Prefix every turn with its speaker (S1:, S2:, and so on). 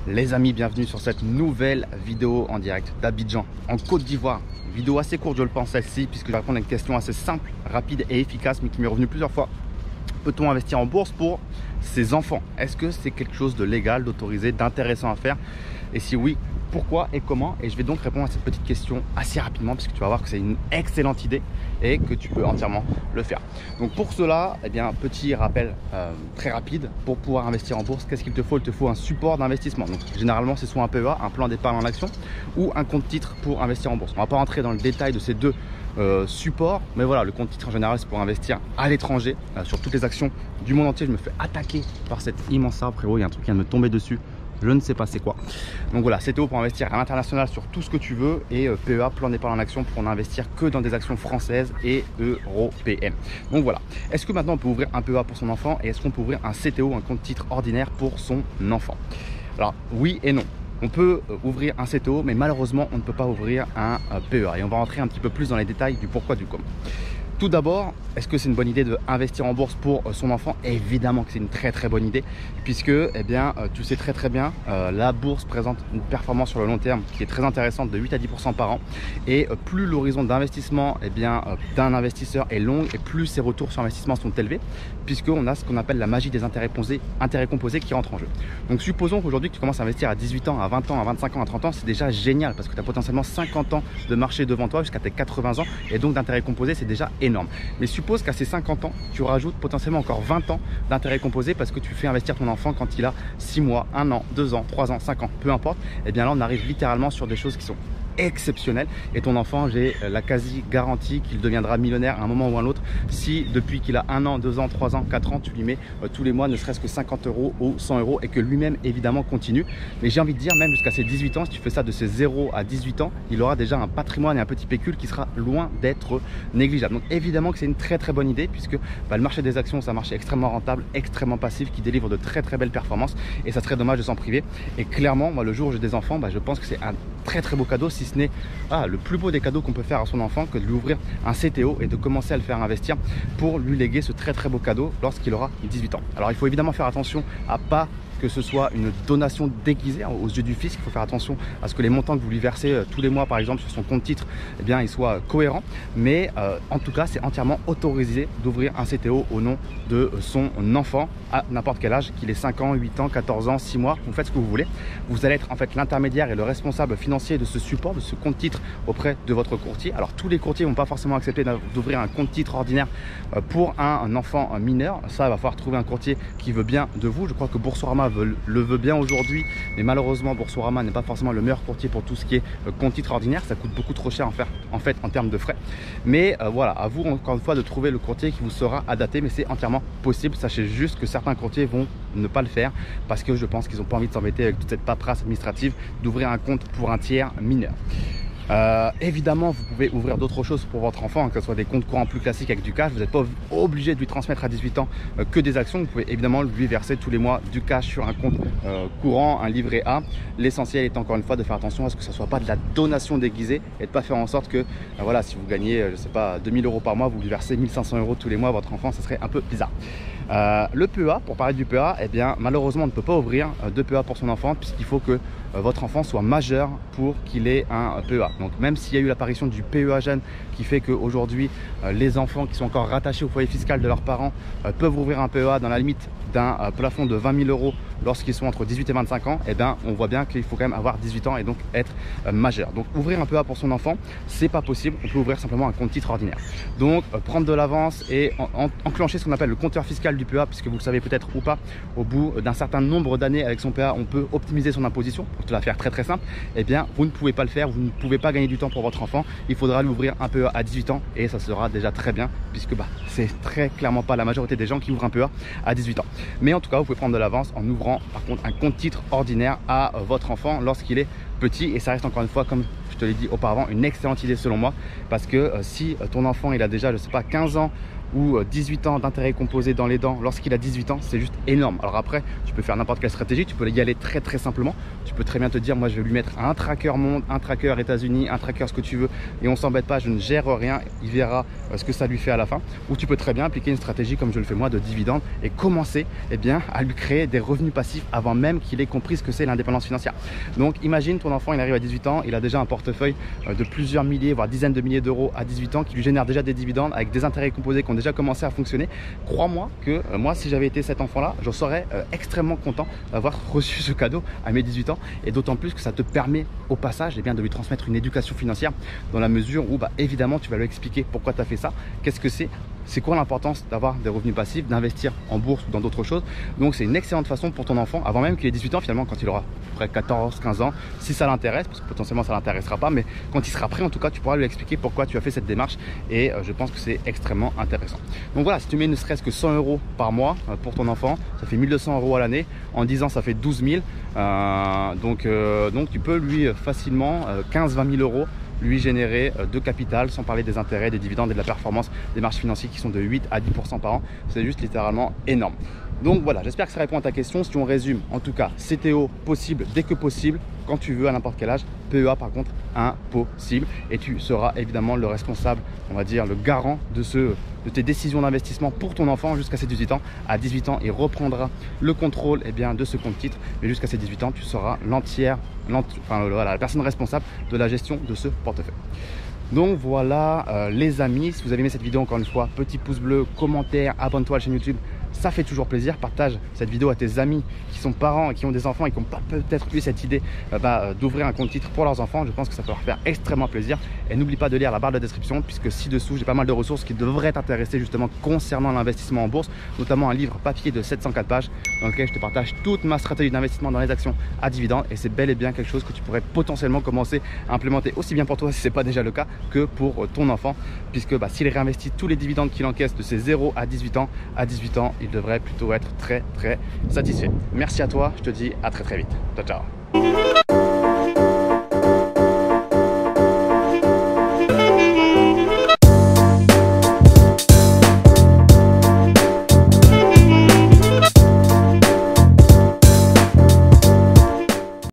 S1: Les amis, bienvenue sur cette nouvelle vidéo en direct d'Abidjan, en Côte d'Ivoire. Vidéo assez courte, je le pense, celle-ci, puisque je vais répondre à une question assez simple, rapide et efficace, mais qui m'est revenue plusieurs fois. Peut-on investir en bourse pour ses enfants? Est-ce que c'est quelque chose de légal, d'autorisé, d'intéressant à faire? Et si oui, pourquoi et comment? Et je vais donc répondre à cette petite question assez rapidement, puisque tu vas voir que c'est une excellente idée et que tu peux entièrement le faire. Donc pour cela, eh bien, petit rappel très rapide, pour pouvoir investir en bourse, qu'est-ce qu'il te faut? Il te faut un support d'investissement. Donc généralement, c'est soit un PEA, un plan d'épargne en action, ou un compte titre pour investir en bourse. On ne va pas rentrer dans le détail de ces deux support, mais voilà, le compte titre en général c'est pour investir à l'étranger sur toutes les actions du monde entier. Je me fais attaquer par cet immense arbre, frérot, il y a un truc qui vient de me tomber dessus, je ne sais pas c'est quoi. Donc voilà, CTO pour investir à l'international sur tout ce que tu veux, et PEA, plan d'épargne en action, pour n'investir que dans des actions françaises et européennes. Donc voilà, est-ce que maintenant on peut ouvrir un PEA pour son enfant, et est-ce qu'on peut ouvrir un CTO, un compte titre ordinaire pour son enfant? Alors oui et non. On peut ouvrir un CTO, mais malheureusement, on ne peut pas ouvrir un PEA. Et on va rentrer un petit peu plus dans les détails du pourquoi du comment. Tout d'abord, est-ce que c'est une bonne idée d'investir en bourse pour son enfant? Évidemment que c'est une très bonne idée, puisque eh bien, tu sais très bien, la bourse présente une performance sur le long terme qui est très intéressante, de 8 à 10% par an. Et plus l'horizon d'investissement eh bien, d'un investisseur est long, et plus ses retours sur investissement sont élevés, puisqu'on a ce qu'on appelle la magie des intérêts composés qui rentre en jeu. Donc supposons qu'aujourd'hui tu commences à investir à 18 ans, à 20 ans, à 25 ans, à 30 ans, c'est déjà génial, parce que tu as potentiellement 50 ans de marché devant toi jusqu'à tes 80 ans, et donc d'intérêts composés, c'est déjà énorme. Mais suppose qu'à ces 50 ans, tu rajoutes potentiellement encore 20 ans d'intérêt composé, parce que tu fais investir ton enfant quand il a 6 mois, 1 an, 2 ans, 3 ans, 5 ans, peu importe. Et bien là, on arrive littéralement sur des choses qui sont exceptionnel, et ton enfant, j'ai la quasi garantie qu'il deviendra millionnaire à un moment ou à un autre, si depuis qu'il a 1 an, 2 ans, 3 ans, 4 ans, tu lui mets tous les mois ne serait-ce que 50 € ou 100 €, et que lui-même évidemment continue. Mais j'ai envie de dire, même jusqu'à ses 18 ans, si tu fais ça de ses 0 à 18 ans, il aura déjà un patrimoine et un petit pécule qui sera loin d'être négligeable. Donc évidemment que c'est une très bonne idée, puisque le marché des actions, c'est un marché extrêmement rentable, extrêmement passif, qui délivre de très belles performances, et ça serait dommage de s'en priver. Et clairement, moi, le jour où j'ai des enfants, je pense que c'est un très beau cadeau, si ce n'est le plus beau des cadeaux qu'on peut faire à son enfant, que de lui ouvrir un CTO et de commencer à le faire investir pour lui léguer ce très beau cadeau lorsqu'il aura 18 ans. Alors il faut évidemment faire attention à pas que ce soit une donation déguisée aux yeux du fisc. Il faut faire attention à ce que les montants que vous lui versez tous les mois, par exemple sur son compte titre, eh bien, ils soient cohérents. Mais en tout cas, c'est entièrement autorisé d'ouvrir un CTO au nom de son enfant à n'importe quel âge, qu'il ait 5 ans, 8 ans, 14 ans, 6 mois, vous faites ce que vous voulez. Vous allez être en fait l'intermédiaire et le responsable financier de ce support, de ce compte titre auprès de votre courtier. Alors tous les courtiers ne vont pas forcément accepter d'ouvrir un compte titre ordinaire pour un enfant mineur. Ça, il va falloir trouver un courtier qui veut bien de vous. Je crois que Boursorama le veut bien aujourd'hui, mais malheureusement Boursorama n'est pas forcément le meilleur courtier pour tout ce qui est compte titre ordinaire. Ça coûte beaucoup trop cher en termes de frais. Mais voilà, à vous encore une fois de trouver le courtier qui vous sera adapté, mais c'est entièrement possible. Sachez juste que certains courtiers vont ne pas le faire, parce que je pense qu'ils n'ont pas envie de s'embêter avec toute cette paperasse administrative d'ouvrir un compte pour un tiers mineur. Évidemment, vous pouvez ouvrir d'autres choses pour votre enfant, que ce soit des comptes courants plus classiques avec du cash. Vous n'êtes pas obligé de lui transmettre à 18 ans que des actions. Vous pouvez évidemment lui verser tous les mois du cash sur un compte courant, un livret A. L'essentiel est encore une fois de faire attention à ce que ce ne soit pas de la donation déguisée, et de ne pas faire en sorte que voilà, si vous gagnez je sais pas 2000 € par mois, vous lui versez 1500 € tous les mois à votre enfant. Ça serait un peu bizarre. Le PEA, pour parler du PEA, eh bien malheureusement on ne peut pas ouvrir de PEA pour son enfant, puisqu'il faut que votre enfant soit majeur pour qu'il ait un PEA. Donc même s'il y a eu l'apparition du PEA jeune, qui fait qu'aujourd'hui les enfants qui sont encore rattachés au foyer fiscal de leurs parents peuvent ouvrir un PEA dans la limite d'un plafond de 20 000 € lorsqu'ils sont entre 18 et 25 ans, et bien on voit bien qu'il faut quand même avoir 18 ans et donc être majeur. Donc ouvrir un PEA pour son enfant, c'est pas possible. On peut ouvrir simplement un compte titre ordinaire. Donc prendre de l'avance et enclencher ce qu'on appelle le compteur fiscal du PEA, puisque vous le savez peut-être ou pas, au bout d'un certain nombre d'années avec son PEA, on peut optimiser son imposition. Pour te la faire très simple, et bien vous ne pouvez pas le faire, vous ne pouvez pas gagner du temps pour votre enfant. Il faudra lui ouvrir un PEA à 18 ans, et ça sera déjà très bien, puisque c'est très clairement pas la majorité des gens qui ouvrent un PEA à 18 ans. Mais en tout cas, vous pouvez prendre de l'avance en ouvrant par contre un compte titre ordinaire à votre enfant lorsqu'il est petit, et ça reste encore une fois, comme je te l'ai dit auparavant, une excellente idée selon moi, parce que si ton enfant il a déjà je sais pas 15 ans ou 18 ans d'intérêt composé dans les dents lorsqu'il a 18 ans, c'est juste énorme. Alors après, tu peux faire n'importe quelle stratégie, tu peux y aller très très simplement. Tu peux très bien te dire, moi je vais lui mettre un tracker monde, un tracker États-Unis, un tracker ce que tu veux, et on s'embête pas, je ne gère rien, il verra ce que ça lui fait à la fin. Ou tu peux très bien appliquer une stratégie comme je le fais moi de dividendes et commencer à lui créer des revenus passifs avant même qu'il ait compris ce que c'est l'indépendance financière. Donc imagine ton enfant, il arrive à 18 ans, il a déjà un portefeuille de plusieurs milliers, voire dizaines de milliers d'euros à 18 ans qui lui génère déjà des dividendes avec des intérêts composés qui ont déjà commencé à fonctionner. Crois-moi que moi, si j'avais été cet enfant-là, je serais extrêmement content d'avoir reçu ce cadeau à mes 18 ans, et d'autant plus que ça te permet au passage de lui transmettre une éducation financière dans la mesure où évidemment tu vas lui expliquer pourquoi tu as fait ça, qu'est-ce que c'est quoi l'importance d'avoir des revenus passifs, d'investir en bourse ou dans d'autres choses. Donc c'est une excellente façon pour ton enfant, avant même qu'il ait 18 ans finalement, quand il aura près 14-15 ans, si ça l'intéresse, parce que potentiellement ça l'intéressera pas, mais quand il sera prêt en tout cas, tu pourras lui expliquer pourquoi tu as fait cette démarche, et je pense que c'est extrêmement intéressant. Donc voilà, si tu mets ne serait-ce que 100 € par mois pour ton enfant, ça fait 1200 € à l'année, en 10 ans ça fait 12 000, donc tu peux lui facilement 15-20 000 € lui générer de capital, sans parler des intérêts, des dividendes et de la performance des marchés financiers qui sont de 8 à 10% par an. C'est juste littéralement énorme. Donc voilà, j'espère que ça répond à ta question. Si on résume, en tout cas, CTO possible dès que possible, quand tu veux, à n'importe quel âge. PEA par contre impossible, et tu seras évidemment le responsable, on va dire le garant de tes décisions d'investissement pour ton enfant jusqu'à ses 18 ans. À 18 ans, il reprendra le contrôle de ce compte titre, mais jusqu'à ses 18 ans, tu seras la personne responsable de la gestion de ce portefeuille. Donc voilà les amis, si vous avez aimé cette vidéo, encore une fois, petit pouce bleu, commentaire, abonne-toi à la chaîne YouTube, ça fait toujours plaisir. Partage cette vidéo à tes amis qui sont parents et qui ont des enfants et qui n'ont pas peut-être eu cette idée d'ouvrir un compte titre pour leurs enfants. Je pense que ça peut leur faire extrêmement plaisir. Et n'oublie pas de lire la barre de description, puisque ci-dessous j'ai pas mal de ressources qui devraient t'intéresser justement concernant l'investissement en bourse, notamment un livre papier de 704 pages dans lequel je te partage toute ma stratégie d'investissement dans les actions à dividendes, et c'est bel et bien quelque chose que tu pourrais potentiellement commencer à implémenter aussi bien pour toi si ce n'est pas déjà le cas que pour ton enfant, puisque s'il réinvestit tous les dividendes qu'il encaisse de ses 0 à 18 ans, il devrait plutôt être très satisfait. Merci à toi, je te dis à très vite. Ciao ciao.